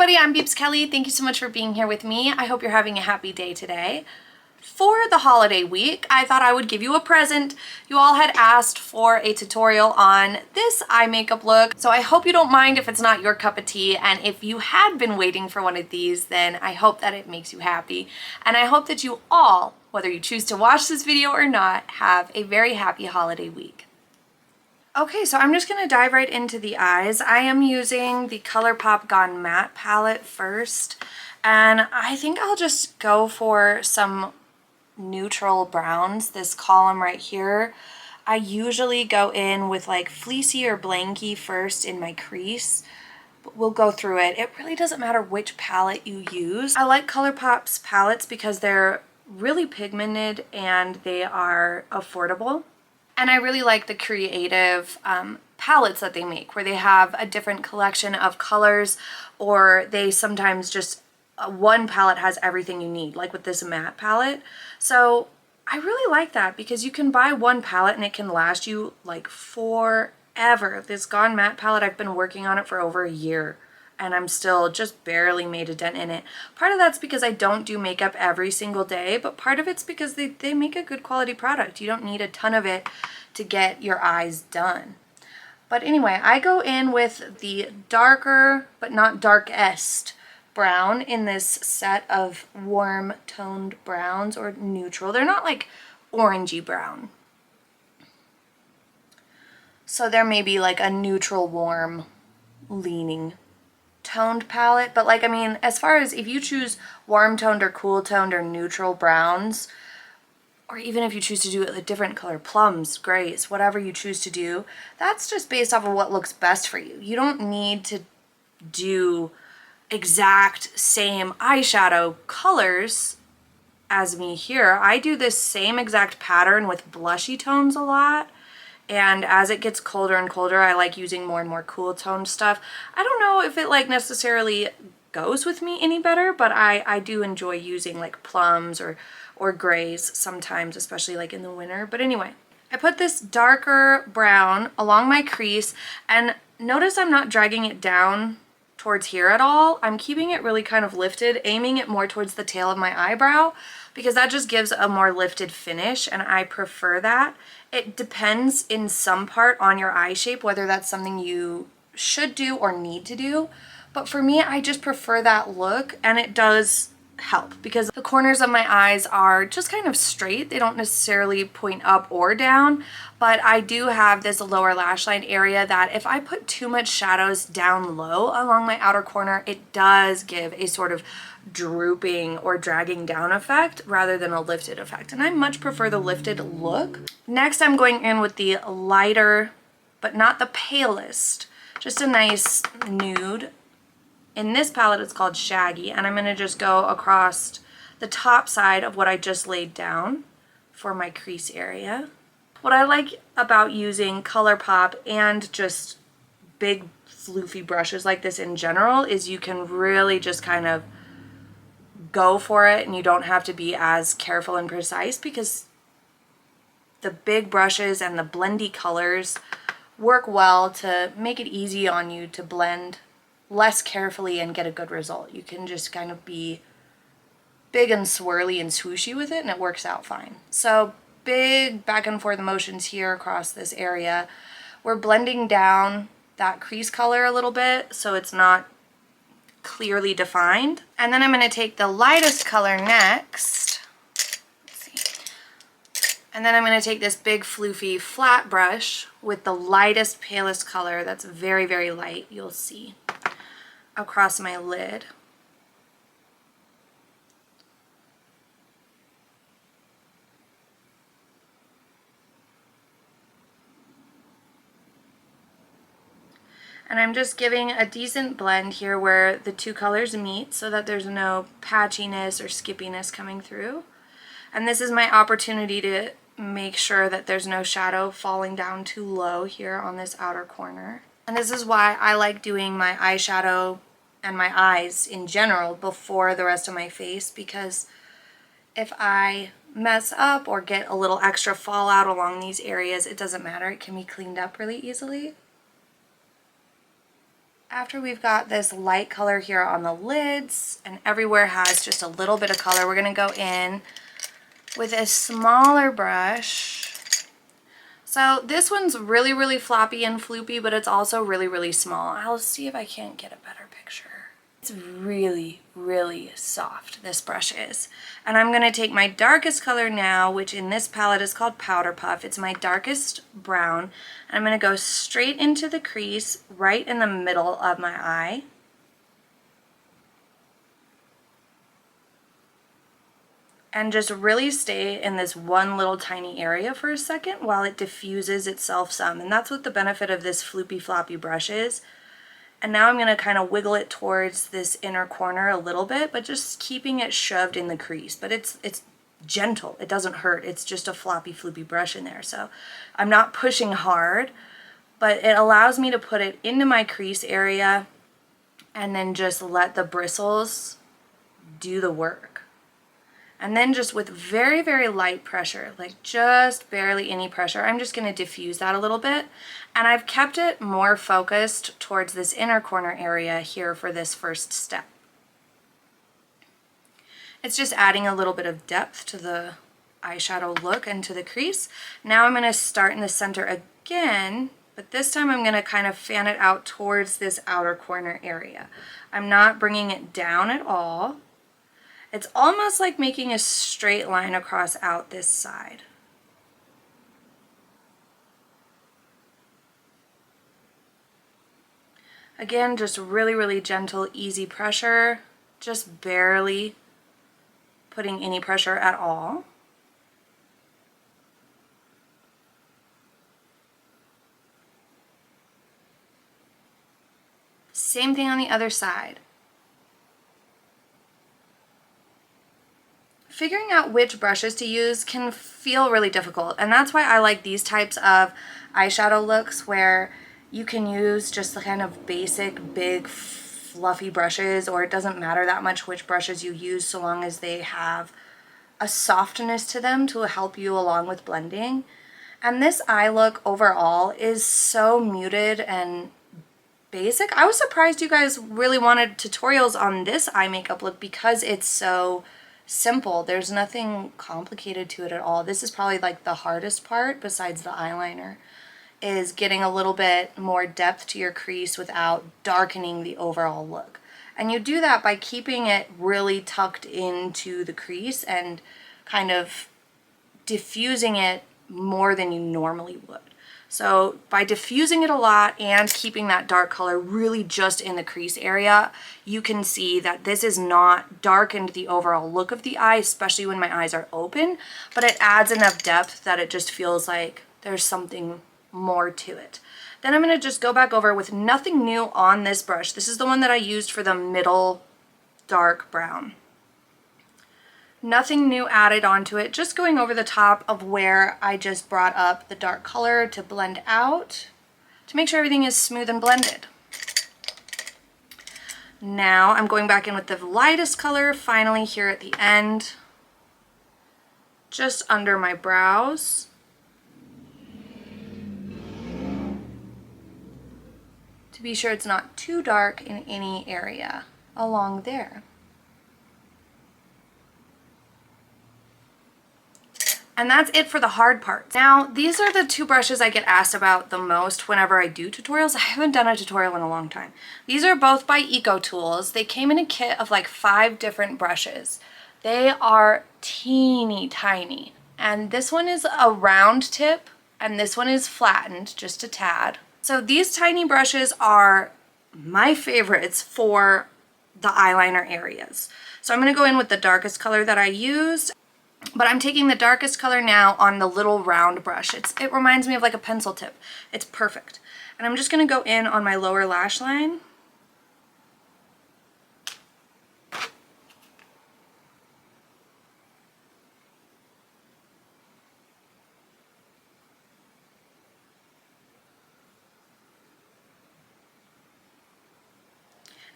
everybody, I'm Beebs Kelley. Thank you so much for being here with me. I hope you're having a happy day today. For the holiday week, I thought I would give you a present. You all had asked for a tutorial on this eye makeup look, so I hope you don't mind if it's not your cup of tea, and if you had been waiting for one of these, then I hope that it makes you happy. And I hope that you all, whether you choose to watch this video or not, have a very happy holiday week. Okay, so I'm just going to dive right into the eyes. I am using the ColourPop Gone Matte palette first, and I think I'll just go for some neutral browns. This column right here, I usually go in with like fleecy or blanky first in my crease. We'll go through it. It really doesn't matter which palette you use. I like ColourPop's palettes because they're really pigmented and they are affordable. And I really like the creative palettes that they make, where they have a different collection of colors, or they sometimes just, one palette has everything you need, like with this matte palette. So I really like that because you can buy one palette and it can last you like forever. This Gone Matte palette, I've been working on it for over a year and I'm still just barely made a dent in it. Part of that's because I don't do makeup every single day, but part of it's because they make a good quality product. You don't need a ton of it to get your eyes done. But anyway, I go in with the darker, but not darkest brown in this set of warm toned browns, or neutral. They're not like orangey brown. So there may be like a neutral, warm, leaning toned palette, but like, I mean, as far as if you choose warm toned or cool toned or neutral browns, or even if you choose to do it a different color, plums, grays, whatever you choose to do, that's just based off of what looks best for you. You don't need to do exact same eyeshadow colors as me here. I do this same exact pattern with blushy tones a lot. And as it gets colder and colder, I like using more and more cool toned stuff. I don't know if it like necessarily goes with me any better, but I do enjoy using like plums or grays sometimes, especially like in the winter. But anyway, I put this darker brown along my crease, and notice I'm not dragging it down towards here at all. I'm keeping it really kind of lifted, aiming it more towards the tail of my eyebrow, because that just gives a more lifted finish and I prefer that. It depends in some part on your eye shape, whether that's something you should do or need to do. But for me, I just prefer that look, and it does help because the corners of my eyes are just kind of straight. They don't necessarily point up or down, but I do have this lower lash line area that if I put too much shadows down low along my outer corner, it does give a sort of drooping or dragging down effect rather than a lifted effect, and I much prefer the lifted look. Next, I'm going in with the lighter, but not the palest, just a nice nude. In this palette, it's called Shaggy, and I'm going to just go across the top side of what I just laid down for my crease area. What I like about using ColourPop and just big floofy brushes like this in general is you can really just kind of go for it, and you don't have to be as careful and precise because the big brushes and the blendy colors work well to make it easy on you to blend less carefully and get a good result. You can just kind of be big and swirly and swooshy with it and it works out fine. So big back and forth motions here across this area. We're blending down that crease color a little bit so it's not clearly defined. And then I'm going to take the lightest color next. Let's see. And then I'm going to take this big floofy flat brush with the lightest, palest color that's very, very light, you'll see, across my lid. And I'm just giving a decent blend here where the two colors meet so that there's no patchiness or skippiness coming through. And this is my opportunity to make sure that there's no shadow falling down too low here on this outer corner. And this is why I like doing my eyeshadow and my eyes in general before the rest of my face, because if I mess up or get a little extra fallout along these areas, it doesn't matter. It can be cleaned up really easily. After we've got this light color here on the lids and everywhere has just a little bit of color, we're going to go in with a smaller brush. So this one's really, really floppy and floopy, but it's also really, really small. I'll see if I can't get a better picture. It's really, really soft, this brush is. And I'm going to take my darkest color now, which in this palette is called Powder Puff. It's my darkest brown. And I'm going to go straight into the crease right in the middle of my eye. And just really stay in this one little tiny area for a second while it diffuses itself some. And that's what the benefit of this floopy floppy brush is. And now I'm going to kind of wiggle it towards this inner corner a little bit, but just keeping it shoved in the crease. But it's gentle. It doesn't hurt. It's just a floppy, floopy brush in there. So I'm not pushing hard, but it allows me to put it into my crease area and then just let the bristles do the work. And then just with very, very light pressure, like just barely any pressure, I'm just going to diffuse that a little bit. And I've kept it more focused towards this inner corner area here for this first step. It's just adding a little bit of depth to the eyeshadow look and to the crease. Now I'm going to start in the center again, but this time I'm going to kind of fan it out towards this outer corner area. I'm not bringing it down at all. It's almost like making a straight line across out this side. Again, just really, really gentle, easy pressure, just barely putting any pressure at all. Same thing on the other side. Figuring out which brushes to use can feel really difficult, and that's why I like these types of eyeshadow looks where you can use just the kind of basic, big, fluffy brushes, or it doesn't matter that much which brushes you use so long as they have a softness to them to help you along with blending. And this eye look overall is so muted and basic. I was surprised you guys really wanted tutorials on this eye makeup look because it's so simple. There's nothing complicated to it at all. This is probably like the hardest part besides the eyeliner, is getting a little bit more depth to your crease without darkening the overall look. And you do that by keeping it really tucked into the crease and kind of diffusing it more than you normally would. So by diffusing it a lot and keeping that dark color really just in the crease area, you can see that this is not darkened the overall look of the eye, especially when my eyes are open, but it adds enough depth that it just feels like there's something more to it. Then I'm going to just go back over with nothing new on this brush. This is the one that I used for the middle dark brown. Nothing new added onto it, just going over the top of where I just brought up the dark color to blend out, to make sure everything is smooth and blended. Now I'm going back in with the lightest color finally here at the end, just under my brows. To be sure it's not too dark in any area along there. And that's it for the hard parts. Now, these are the two brushes I get asked about the most whenever I do tutorials. I haven't done a tutorial in a long time. These are both by Eco Tools. They came in a kit of like 5 different brushes. They are teeny tiny. And this one is a round tip, and this one is flattened just a tad. So these tiny brushes are my favorites for the eyeliner areas. So I'm gonna go in with the darkest color that I used. But I'm taking the darkest color now on the little round brush. It reminds me of like a pencil tip. It's perfect. And I'm just going to go in on my lower lash line.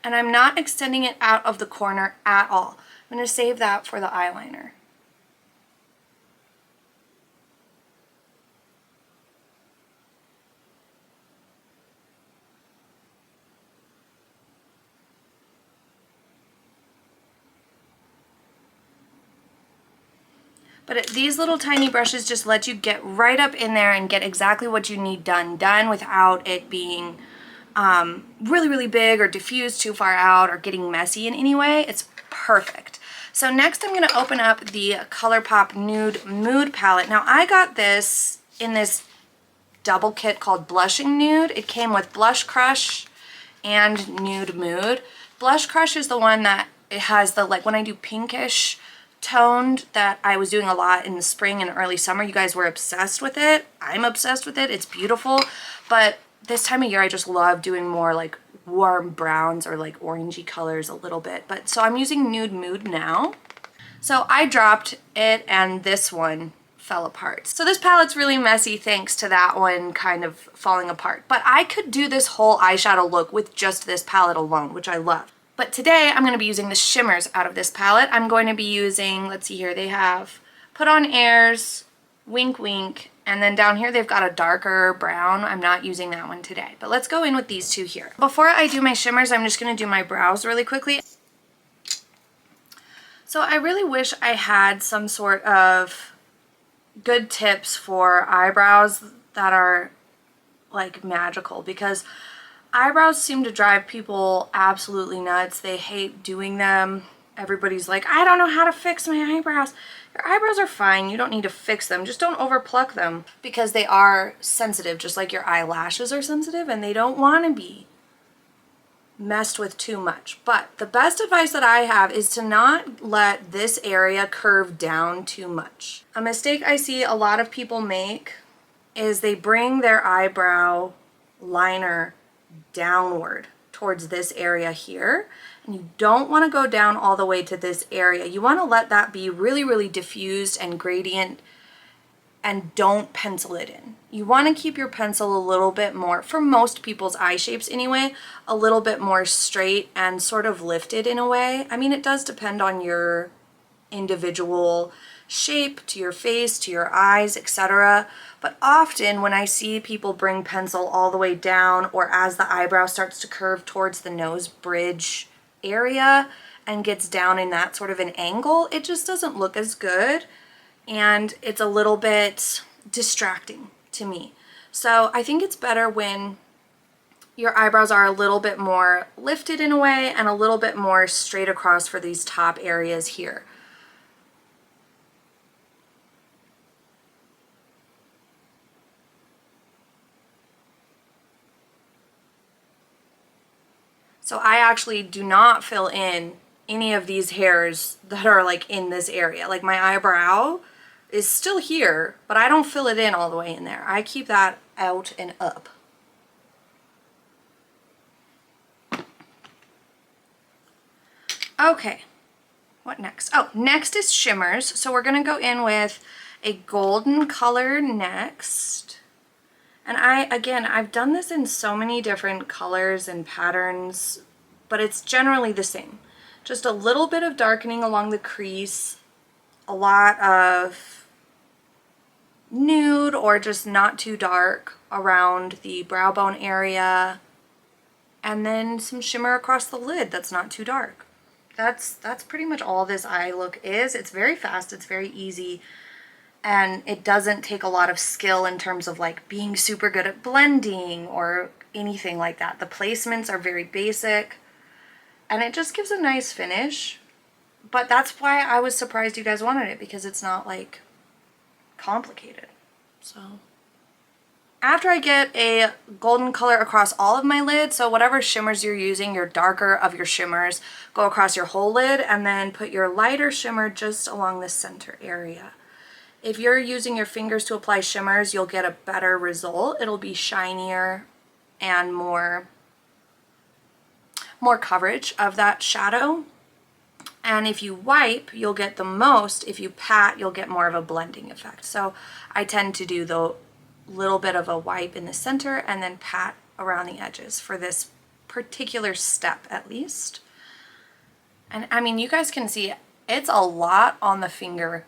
And I'm not extending it out of the corner at all. I'm going to save that for the eyeliner. But these little tiny brushes just let you get right up in there and get exactly what you need done without it being really, really big or diffused too far out or getting messy in any way. It's perfect. So next I'm going to open up the ColourPop Nude Mood Palette. Now I got this in this double kit called Blushing Nude. It came with Blush Crush and Nude Mood. Blush Crush is the one that it has the, like when I do pinkish toned that I was doing a lot in the spring and early summer. You guys were obsessed with it. I'm obsessed with it. It's beautiful. But this time of year I just love doing more like warm browns or like orangey colors a little bit. But so I'm using Nude Mood now. So I dropped it and this one fell apart. So this palette's really messy thanks to that one kind of falling apart. But I could do this whole eyeshadow look with just this palette alone, which I love. But today I'm going to be using the shimmers out of this palette. I'm going to be using, let's see here, they have Put On Airs, Wink Wink, and then down here they've got a darker brown. I'm not using that one today. But let's go in with these two here. Before I do my shimmers, I'm just going to do my brows really quickly. So I really wish I had some sort of good tips for eyebrows that are like magical, because eyebrows seem to drive people absolutely nuts. They hate doing them. Everybody's like, I don't know how to fix my eyebrows. Your eyebrows are fine. You don't need to fix them. Just don't overpluck them, because they are sensitive, just like your eyelashes are sensitive, and they don't want to be messed with too much. But the best advice that I have is to not let this area curve down too much. A mistake I see a lot of people make is they bring their eyebrow liner downward towards this area here, and you don't want to go down all the way to this area. You want to let that be really, really diffused and gradient, and don't pencil it in. You want to keep your pencil a little bit more, for most people's eye shapes anyway, a little bit more straight and sort of lifted in a way. I mean, it does depend on your individual shape, to your face, to your eyes, etc. But often when I see people bring pencil all the way down, or as the eyebrow starts to curve towards the nose bridge area and gets down in that sort of an angle, it just doesn't look as good, and it's a little bit distracting to me. So I think it's better when your eyebrows are a little bit more lifted in a way and a little bit more straight across for these top areas here. So I actually do not fill in any of these hairs that are like in this area. Like my eyebrow is still here, but I don't fill it in all the way in there. I keep that out and up. Okay, what next? Oh, next is shimmers. So we're gonna go in with a golden color next. And I've done this in so many different colors and patterns, but it's generally the same. Just a little bit of darkening along the crease, a lot of nude or just not too dark around the brow bone area, and then some shimmer across the lid that's not too dark. That's pretty much all this eye look is. It's very fast, it's very easy. And it doesn't take a lot of skill in terms of like being super good at blending or anything like that. The placements are very basic and it just gives a nice finish. But that's why I was surprised you guys wanted it, because it's not like complicated. So after I get a golden color across all of my lid, so whatever shimmers you're using, your darker of your shimmers, go across your whole lid, and then put your lighter shimmer just along the center area. If you're using your fingers to apply shimmers, you'll get a better result. It'll be shinier and more coverage of that shadow. And if you wipe, you'll get the most. If you pat, you'll get more of a blending effect. So I tend to do the little bit of a wipe in the center and then pat around the edges for this particular step at least. And I mean, you guys can see it's a lot on the finger.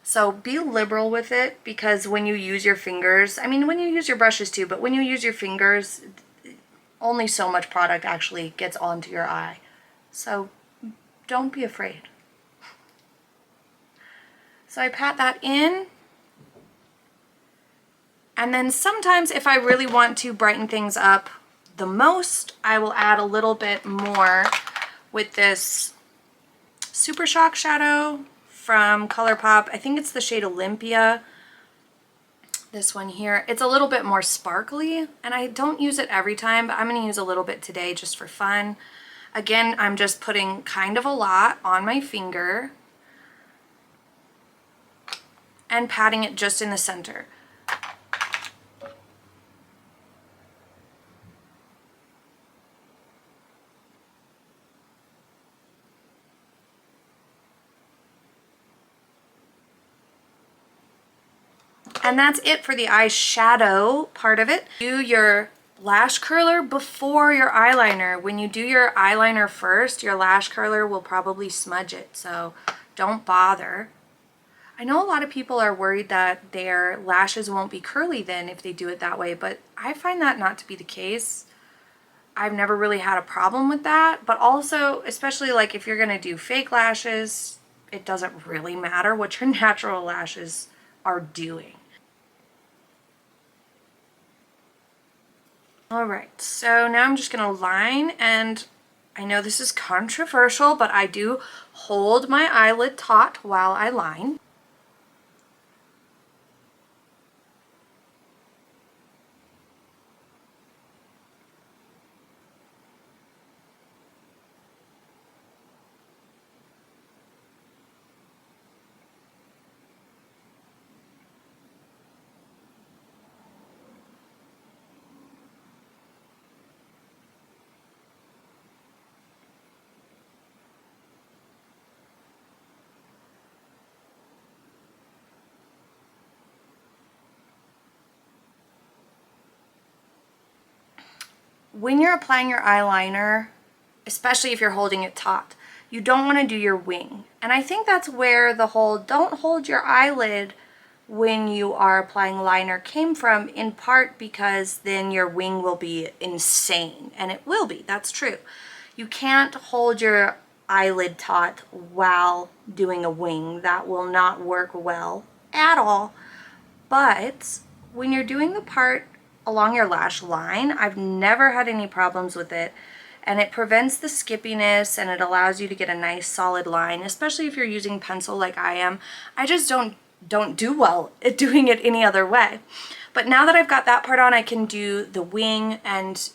So be liberal with it, because when you use your fingers, I mean, when you use your brushes too, but when you use your fingers, only so much product actually gets onto your eye. So don't be afraid. So I pat that in. And then sometimes if I really want to brighten things up the most, I will add a little bit more with this Super Shock shadow from ColourPop. I think it's the shade Olympia. This one here. It's a little bit more sparkly, and I don't use it every time, but I'm going to use a little bit today just for fun. Again, I'm just putting kind of a lot on my finger and patting it just in the center. And that's it for the eyeshadow part of it. Do your lash curler before your eyeliner. When you do your eyeliner first, your lash curler will probably smudge it, so don't bother. I know a lot of people are worried that their lashes won't be curly then if they do it that way, but I find that not to be the case. I've never really had a problem with that, but also, especially like if you're gonna do fake lashes, it doesn't really matter what your natural lashes are doing. Alright, so now I'm just going to line, and I know this is controversial, but I do hold my eyelid taut while I line. When you're applying your eyeliner, especially if you're holding it taut, you don't want to do your wing. And I think that's where the whole don't hold your eyelid when you are applying liner came from, in part because then your wing will be insane. And it will be, that's true. You can't hold your eyelid taut while doing a wing. That will not work well at all. But when you're doing the part along your lash line, I've never had any problems with it, and it prevents the skippiness and it allows you to get a nice solid line, especially if you're using pencil like I am. I just don't do well at doing it any other way. But now that I've got that part on, I can do the wing, and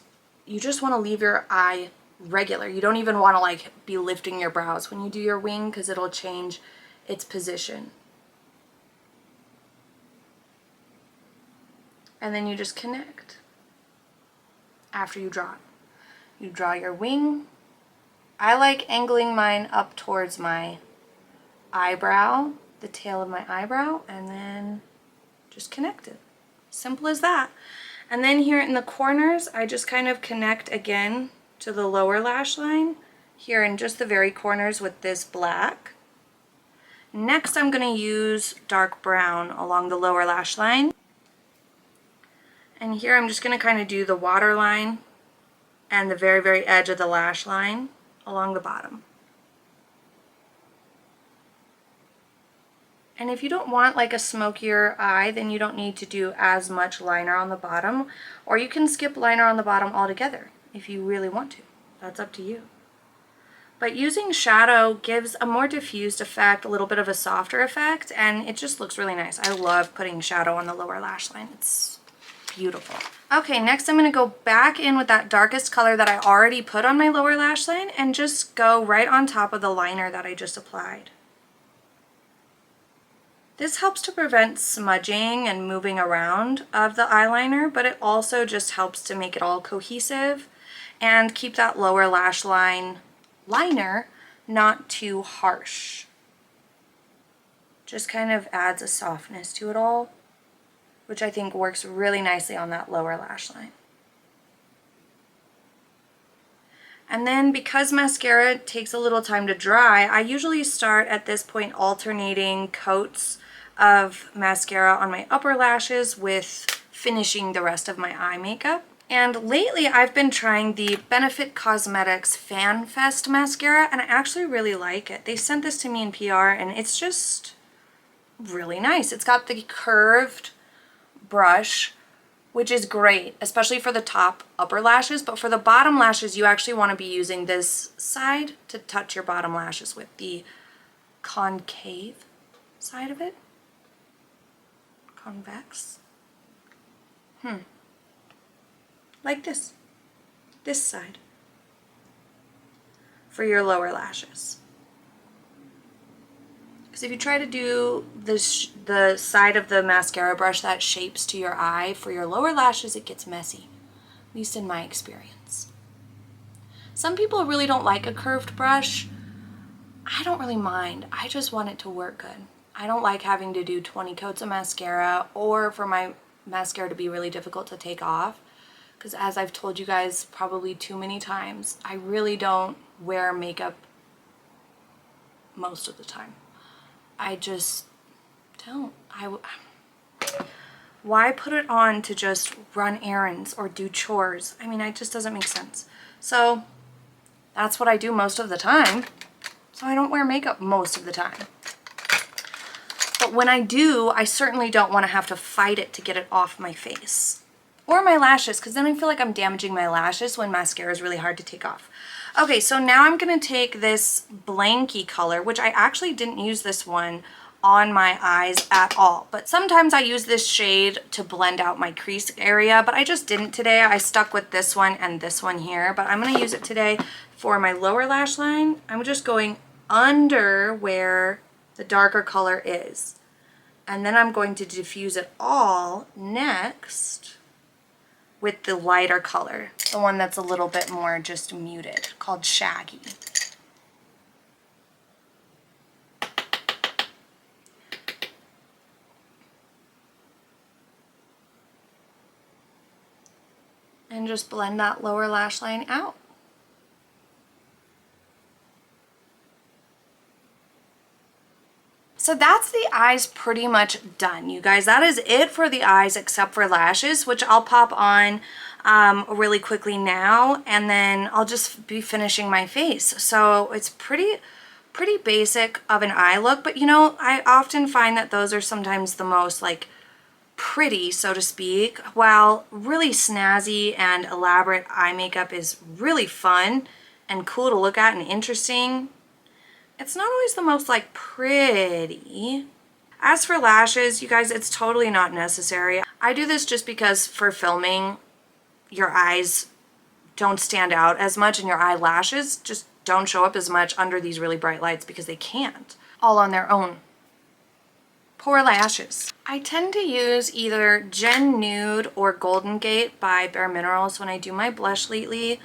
you just want to leave your eye regular. You don't even want to like be lifting your brows when you do your wing, because it'll change its position. And then you just connect after you draw it. You draw your wing. I like angling mine up towards my eyebrow, the tail of my eyebrow, and then just connect it. Simple as that. And then here in the corners, I just kind of connect again to the lower lash line, here in just the very corners with this black. Next, I'm going to use dark brown along the lower lash line. And here I'm just going to kind of do the waterline and the very, very edge of the lash line along the bottom. And if you don't want like a smokier eye, then you don't need to do as much liner on the bottom, or you can skip liner on the bottom altogether if you really want to. That's up to you. But using shadow gives a more diffused effect, a little bit of a softer effect, and it just looks really nice. I love putting shadow on the lower lash line. It's beautiful. Okay, next I'm going to go back in with that darkest color that I already put on my lower lash line and just go right on top of the liner that I just applied. This helps to prevent smudging and moving around of the eyeliner, but it also just helps to make it all cohesive and keep that lower lash line liner not too harsh. Just kind of adds a softness to it all, which I think works really nicely on that lower lash line. And then because mascara takes a little time to dry, I usually start at this point alternating coats of mascara on my upper lashes with finishing the rest of my eye makeup. And lately I've been trying the Benefit Cosmetics Fan Fest mascara, and I actually really like it. They sent this to me in PR, and it's just really nice. It's got the curved brush, which is great, especially for the top upper lashes, but for the bottom lashes, you actually want to be using this side to touch your bottom lashes with, the concave side of it. Convex. Like this side for your lower lashes. Because if you try to do this, the side of the mascara brush that shapes to your eye for your lower lashes, it gets messy, at least in my experience. Some people really don't like a curved brush. I don't really mind. I just want it to work good. I don't like having to do 20 coats of mascara, or for my mascara to be really difficult to take off. Because as I've told you guys probably too many times, I really don't wear makeup most of the time. I just don't. Why put it on to just run errands or do chores? I mean, it just doesn't make sense. So that's what I do most of the time. So I don't wear makeup most of the time. But when I do, I certainly don't want to have to fight it to get it off my face. Or my lashes, because then I feel like I'm damaging my lashes when mascara is really hard to take off. Okay, so now I'm going to take this blanky color, which I actually didn't use this one on my eyes at all. But sometimes I use this shade to blend out my crease area, but I just didn't today. I stuck with this one and this one here, but I'm going to use it today for my lower lash line. I'm just going under where the darker color is. And then I'm going to diffuse it all next with the lighter color, the one that's a little bit more just muted, called Shaggy. And just blend that lower lash line out. So that's the eyes pretty much done, you guys. That is it for the eyes except for lashes, which I'll pop on really quickly now, and then I'll just be finishing my face. So it's pretty basic of an eye look, but you know, I often find that those are sometimes the most like pretty, so to speak, while really snazzy and elaborate eye makeup is really fun and cool to look at and interesting. It's not always the most like pretty. As for lashes, you guys, it's totally not necessary. I do this just because for filming, your eyes don't stand out as much and your eyelashes just don't show up as much under these really bright lights because they can't, all on their own. Poor lashes. I tend to use either Gen Nude or Golden Gate by Bare Minerals when I do my blush lately.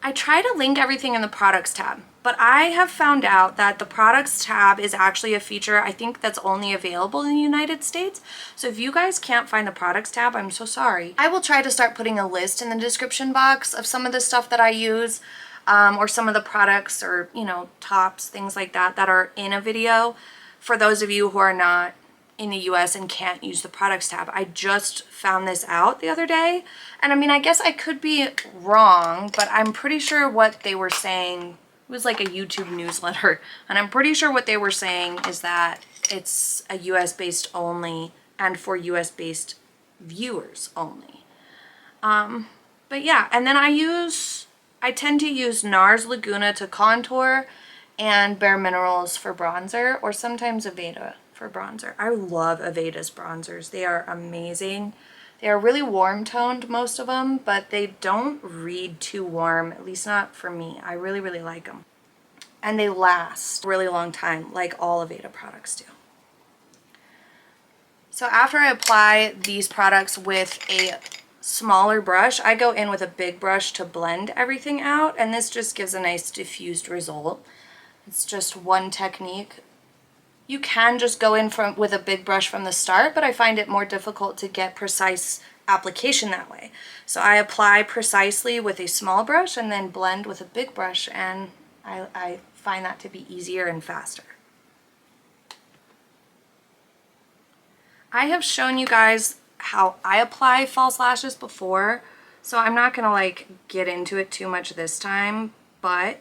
I try to link everything in the products tab, but I have found out that the products tab is actually a feature I think that's only available in the United States. So if you guys can't find the products tab, I'm so sorry. I will try to start putting a list in the description box of some of the stuff that I use, or some of the products, or you know, tops, things like that are in a video for those of you who are not in the US and can't use the products tab. I just found this out the other day, and I mean, I guess I could be wrong, but I'm pretty sure what they were saying, it was like a YouTube newsletter, and I'm pretty sure what they were saying is that it's a US based only and for US based viewers only. But yeah, and then I tend to use NARS Laguna to contour and Bare Minerals for bronzer, or sometimes Aveda for bronzer. I love Aveda's bronzers. They are amazing. They are really warm toned, most of them, but they don't read too warm, at least not for me. I really like them. And they last a really long time, like all Aveda products do. So after I apply these products with a smaller brush, I go in with a big brush to blend everything out, and this just gives a nice diffused result. It's just one technique. You can just go in with a big brush from the start, but I find it more difficult to get precise application that way. So I apply precisely with a small brush and then blend with a big brush, and I find that to be easier and faster. I have shown you guys how I apply false lashes before, so I'm not gonna like get into it too much this time, but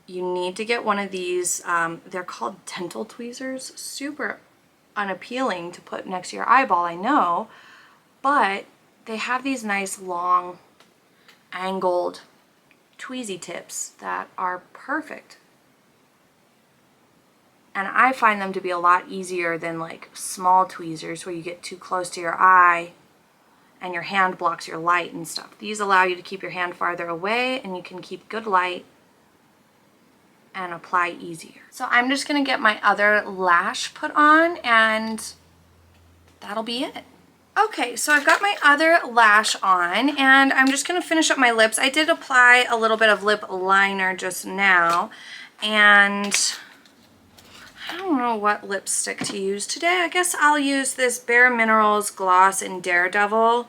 you need to get one of these. They're called dental tweezers. Super unappealing to put next to your eyeball, I know, but they have these nice long angled tweezy tips that are perfect. And I find them to be a lot easier than like small tweezers where you get too close to your eye and your hand blocks your light and stuff. These allow you to keep your hand farther away and you can keep good light and apply easier. So I'm just gonna get my other lash put on and that'll be it. Okay, so I've got my other lash on and I'm just gonna finish up my lips. I did apply a little bit of lip liner just now and I don't know what lipstick to use today. I guess I'll use this Bare Minerals Gloss in Daredevil.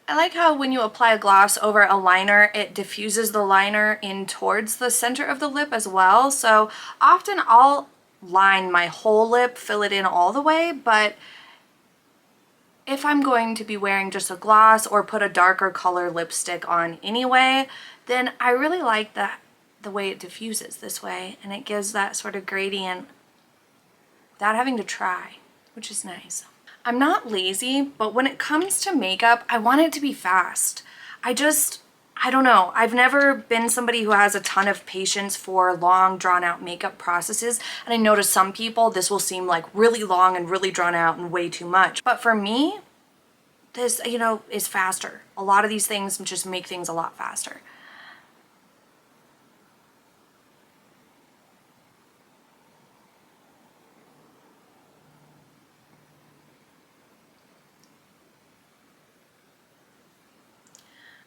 I like how when you apply a gloss over a liner, it diffuses the liner in towards the center of the lip as well. So often I'll line my whole lip, fill it in all the way, but if I'm going to be wearing just a gloss or put a darker color lipstick on anyway, then I really like the way it diffuses this way and it gives that sort of gradient without having to try, which is nice. I'm not lazy, but when it comes to makeup, I want it to be fast. I don't know. I've never been somebody who has a ton of patience for long, drawn-out makeup processes, and I know to some people this will seem like really long and really drawn out and way too much. But for me, this, you know, is faster. A lot of these things just make things a lot faster.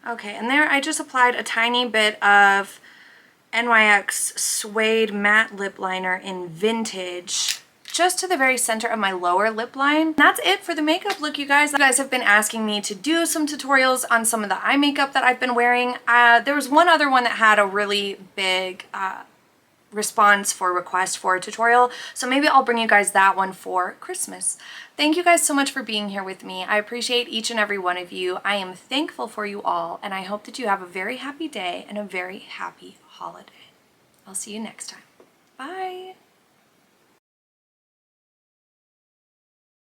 Okay, and there I just applied a tiny bit of NYX Suede Matte Lip Liner in Vintage just to the very center of my lower lip line. That's it for the makeup look, you guys. You guys have been asking me to do some tutorials on some of the eye makeup that I've been wearing. There was one other one that had a really big response for request for a tutorial, so maybe I'll bring you guys that one for Christmas. Thank you guys so much for being here with me. I appreciate each and every one of you. I am thankful for you all, and I hope that you have a very happy day and a very happy holiday. I'll see you next time. Bye!